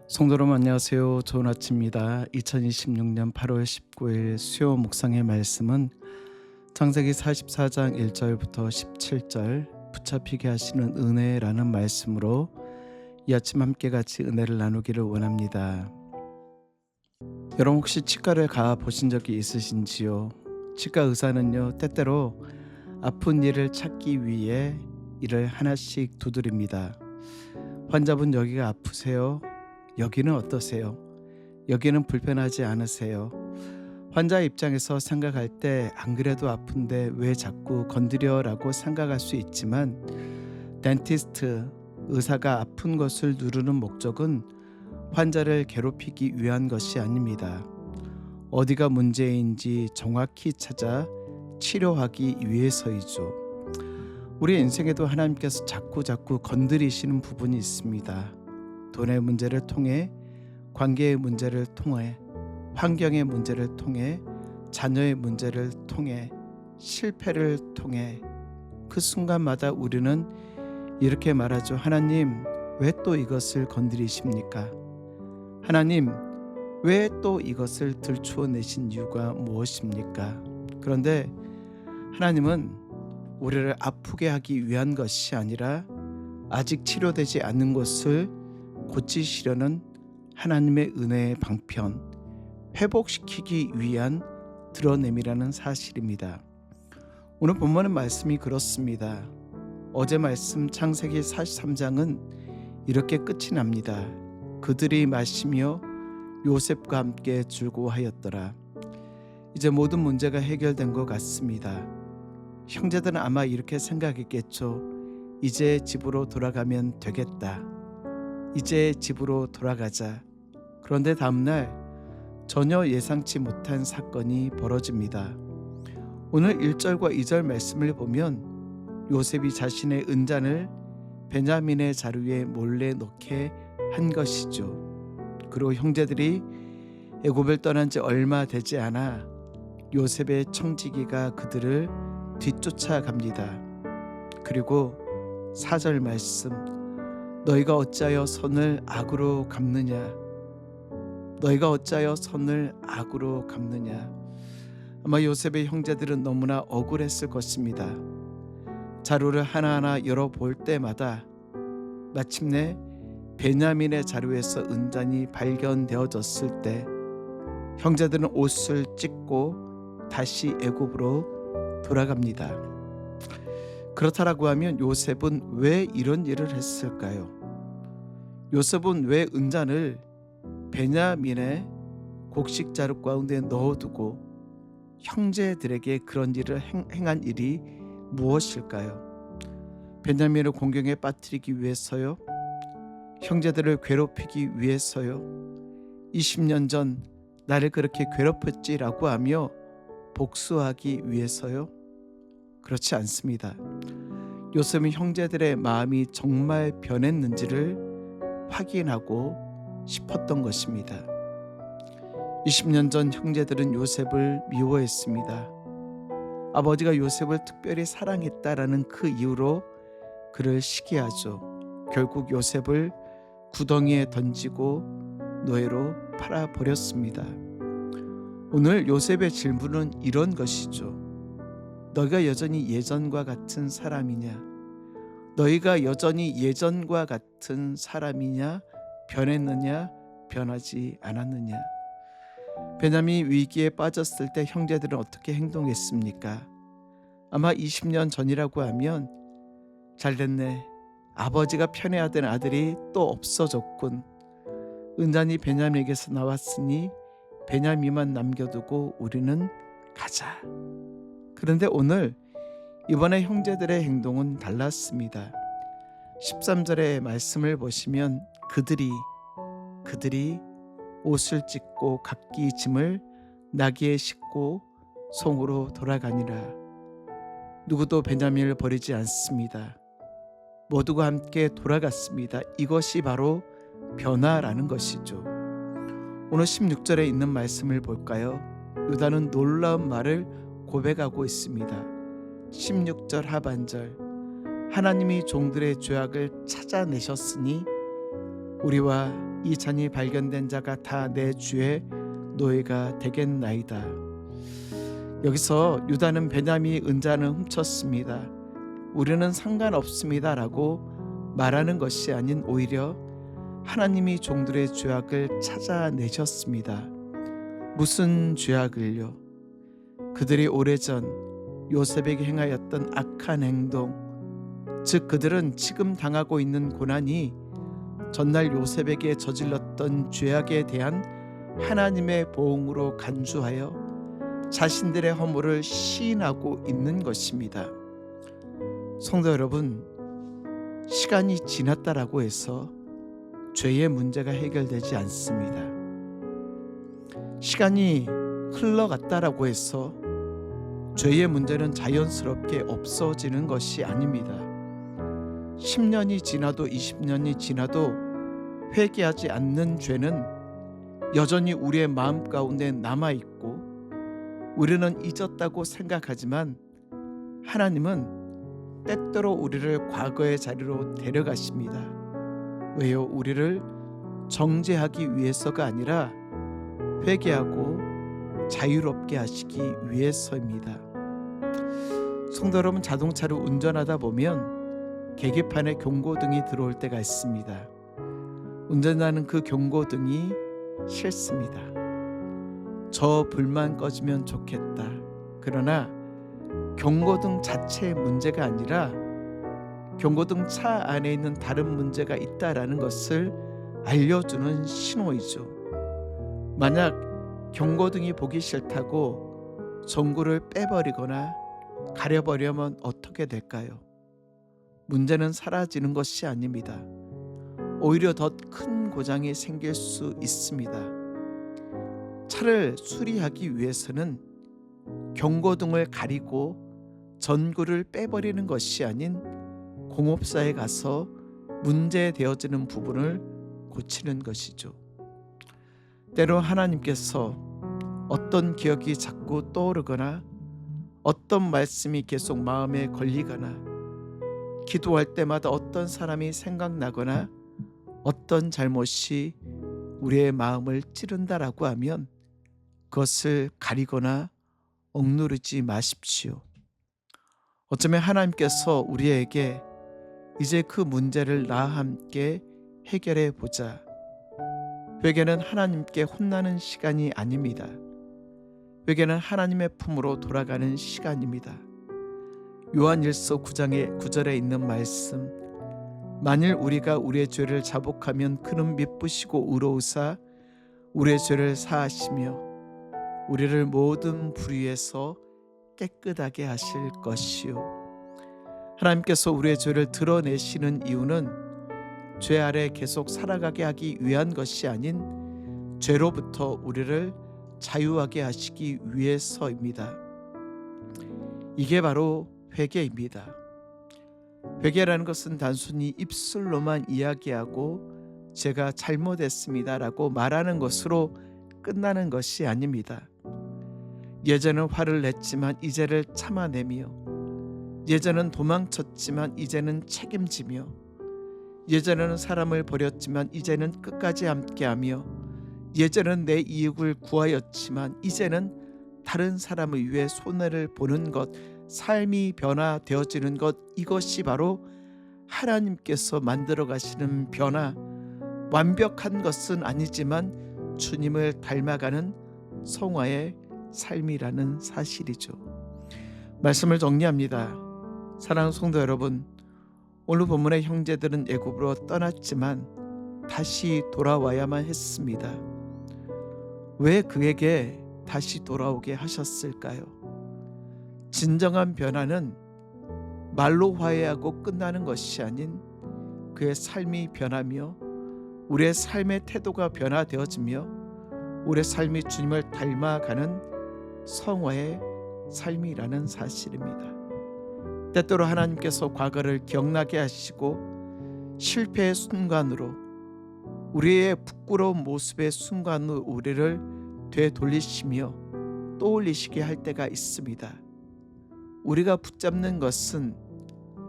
성도 여러분 안녕하세요. 좋은 아침입니다. 2026년 8월 19일 수요 묵상의 말씀은 창세기 44장 1절부터 17절 붙잡히게 하시는 은혜라는 말씀으로 이 아침 함께 같이 은혜를 나누기를 원합니다. 여러분 혹시 치과를 가보신 적이 있으신지요? 치과 의사는요 때때로 아픈 이를 찾기 위해 이를 하나씩 두드립니다. 환자분 여기가 아프세요? 여기는 어떠세요? 여기는 불편하지 않으세요? 환자 입장에서 생각할 때 안 그래도 아픈데 왜 자꾸 건드려라고 생각할 수 있지만 덴티스트, 의사가 아픈 것을 누르는 목적은 환자를 괴롭히기 위한 것이 아닙니다. 어디가 문제인지 정확히 찾아 치료하기 위해서이죠. 우리 인생에도 하나님께서 자꾸 건드리시는 부분이 있습니다. 돈의 문제를 통해, 관계의 문제를 통해, 환경의 문제를 통해, 자녀의 문제를 통해, 실패를 통해 그 순간마다 우리는 이렇게 말하죠. 하나님, 왜 또 이것을 건드리십니까? 하나님, 왜 또 이것을 들추어내신 이유가 무엇입니까? 그런데 하나님은 우리를 아프게 하기 위한 것이 아니라 아직 치료되지 않는 것을 고치시려는 하나님의 은혜의 방편, 회복시키기 위한 드러냄이라는 사실입니다. 오늘 본문의 말씀이 그렇습니다. 어제 말씀 창세기 43장은 이렇게 끝이 납니다. 그들이 마시며 요셉과 함께 즐거워하였더라. 이제 모든 문제가 해결된 것 같습니다. 형제들은 아마 이렇게 생각했겠죠. 이제 집으로 돌아가면 되겠다. 이제 집으로 돌아가자. 그런데 다음날 전혀 예상치 못한 사건이 벌어집니다. 오늘 1절과 2절 말씀을 보면 요셉이 자신의 은잔을 베냐민의 자루에 몰래 넣게 한 것이죠. 그리고 형제들이 애굽을 떠난 지 얼마 되지 않아 요셉의 청지기가 그들을 뒤쫓아갑니다. 그리고 4절 말씀, 너희가 어찌하여 선을 악으로 갚느냐? 너희가 어찌하여 선을 악으로 갚느냐? 아마 요셉의 형제들은 너무나 억울했을 것입니다. 자루를 하나하나 열어볼 때마다 마침내 베냐민의 자루에서 은잔이 발견되어졌을 때 형제들은 옷을 찢고 다시 애굽으로 돌아갑니다. 그렇다라고 하면 요셉은 왜 이런 일을 했을까요? 요셉은 왜 은잔을 베냐민의 곡식 자루 가운데 넣어두고 형제들에게 그런 일을 행한 일이 무엇일까요? 베냐민을 공경에 빠뜨리기 위해서요? 형제들을 괴롭히기 위해서요? 20년 전 나를 그렇게 괴롭혔지라고 하며 복수하기 위해서요? 그렇지 않습니다. 요셉은 형제들의 마음이 정말 변했는지를 확인하고 싶었던 것입니다. 20년 전 형제들은 요셉을 미워했습니다. 아버지가 요셉을 특별히 사랑했다라는 그 이유로 그를 시기하죠. 결국 요셉을 구덩이에 던지고 노예로 팔아버렸습니다. 오늘 요셉의 질문은 이런 것이죠. 너희가 여전히 예전과 같은 사람이냐? 너희가 여전히 예전과 같은 사람이냐? 변했느냐? 변하지 않았느냐? 베냐민 위기에 빠졌을 때 형제들은 어떻게 행동했습니까? 아마 20년 전이라고 하면 잘됐네. 아버지가 편애하던 아들이 또 없어졌군. 은잔이 베냐민에게서 나왔으니 베냐민만 남겨두고 우리는 가자. 그런데 오늘 이번에 형제들의 행동은 달랐습니다. 13절의 말씀을 보시면 그들이 옷을 찢고 각기 짐을 나귀에 싣고 송으로 돌아가니라. 누구도 베냐민을 버리지 않습니다. 모두가 함께 돌아갔습니다. 이것이 바로 변화라는 것이죠. 오늘 16절에 있는 말씀을 볼까요? 유다는 놀라운 말을 고백하고 있습니다. 16절 하반절 하나님이 종들의 죄악을 찾아내셨으니 우리와 이 잔이 발견된 자가 다 내 주의 노예가 되겠나이다. 여기서 유다는 베냐민의 은자는 훔쳤습니다. 우리는 상관없습니다 라고 말하는 것이 아닌 오히려 하나님이 종들의 죄악을 찾아내셨습니다. 무슨 죄악을요? 그들이 오래전 요셉에게 행하였던 악한 행동, 즉 그들은 지금 당하고 있는 고난이 전날 요셉에게 저질렀던 죄악에 대한 하나님의 보응으로 간주하여 자신들의 허물을 시인하고 있는 것입니다. 성도 여러분, 시간이 지났다라고 해서 죄의 문제가 해결되지 않습니다. 시간이 흘러갔다라고 해서 죄의 문제는 자연스럽게 없어지는 것이 아닙니다. 10년이 지나도 20년이 지나도 회개하지 않는 죄는 여전히 우리의 마음 가운데 남아있고 우리는 잊었다고 생각하지만 하나님은 때때로 우리를 과거의 자리로 데려가십니다. 왜요? 우리를 정죄하기 위해서가 아니라 회개하고 자유롭게 하시기 위해서입니다. 성도 여러분, 자동차를 운전하다 보면 계기판에 경고등이 들어올 때가 있습니다. 운전하는 그 경고등이 싫습니다. 저 불만 꺼지면 좋겠다. 그러나 경고등 자체의 문제가 아니라 경고등 차 안에 있는 다른 문제가 있다라는 것을 알려주는 신호이죠. 만약 경고등이 보기 싫다고 전구를 빼버리거나 가려버리면 어떻게 될까요? 문제는 사라지는 것이 아닙니다. 오히려 더 큰 고장이 생길 수 있습니다. 차를 수리하기 위해서는 경고등을 가리고 전구를 빼버리는 것이 아닌 공업사에 가서 문제되어지는 부분을 고치는 것이죠. 때로 하나님께서 어떤 기억이 자꾸 떠오르거나 어떤 말씀이 계속 마음에 걸리거나 기도할 때마다 어떤 사람이 생각나거나 어떤 잘못이 우리의 마음을 찌른다라고 하면 그것을 가리거나 억누르지 마십시오. 어쩌면 하나님께서 우리에게 이제 그 문제를 나와 함께 해결해 보자. 회개는 하나님께 혼나는 시간이 아닙니다. 회개는 하나님의 품으로 돌아가는 시간입니다. 요한일서 9장의 9절에 있는 말씀, 만일 우리가 우리의 죄를 자복하면 그는 미쁘시고 의로우사 우리의 죄를 사하시며 우리를 모든 불의에서 깨끗하게 하실 것이요. 하나님께서 우리의 죄를 드러내시는 이유는 죄 아래 계속 살아가게 하기 위한 것이 아닌 죄로부터 우리를 자유하게 하시기 위해서입니다. 이게 바로 회개입니다. 회개라는 것은 단순히 입술로만 이야기하고 제가 잘못했습니다라고 말하는 것으로 끝나는 것이 아닙니다. 예전은 화를 냈지만 이제를 참아내며, 예전은 도망쳤지만 이제는 책임지며, 예전에는 사람을 버렸지만 이제는 끝까지 함께하며, 예전은 내 이익을 구하였지만 이제는 다른 사람을 위해 손해를 보는 것, 삶이 변화되어지는 것, 이것이 바로 하나님께서 만들어 가시는 변화, 완벽한 것은 아니지만 주님을 닮아가는 성화의 삶이라는 사실이죠. 말씀을 정리합니다. 사랑하는 성도 여러분, 오늘 본문의 형제들은 애굽으로 떠났지만 다시 돌아와야만 했습니다. 왜 그에게 다시 돌아오게 하셨을까요? 진정한 변화는 말로 화해하고 끝나는 것이 아닌 그의 삶이 변하며 우리의 삶의 태도가 변화되어지며 우리의 삶이 주님을 닮아가는 성화의 삶이라는 사실입니다. 때때로 하나님께서 과거를 기억나게 하시고 실패의 순간으로, 우리의 부끄러운 모습의 순간으로 우리를 되돌리시며 떠올리시게 할 때가 있습니다. 우리가 붙잡는 것은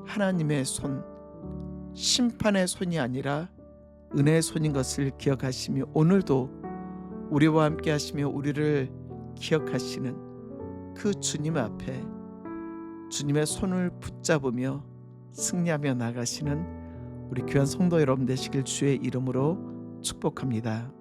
하나님의 손, 심판의 손이 아니라 은혜의 손인 것을 기억하시며 오늘도 우리와 함께 하시며 우리를 기억하시는 그 주님 앞에 주님의 손을 붙잡으며 승리하며 나가시는 우리 귀한 성도 여러분 되시길 주의 이름으로 축복합니다.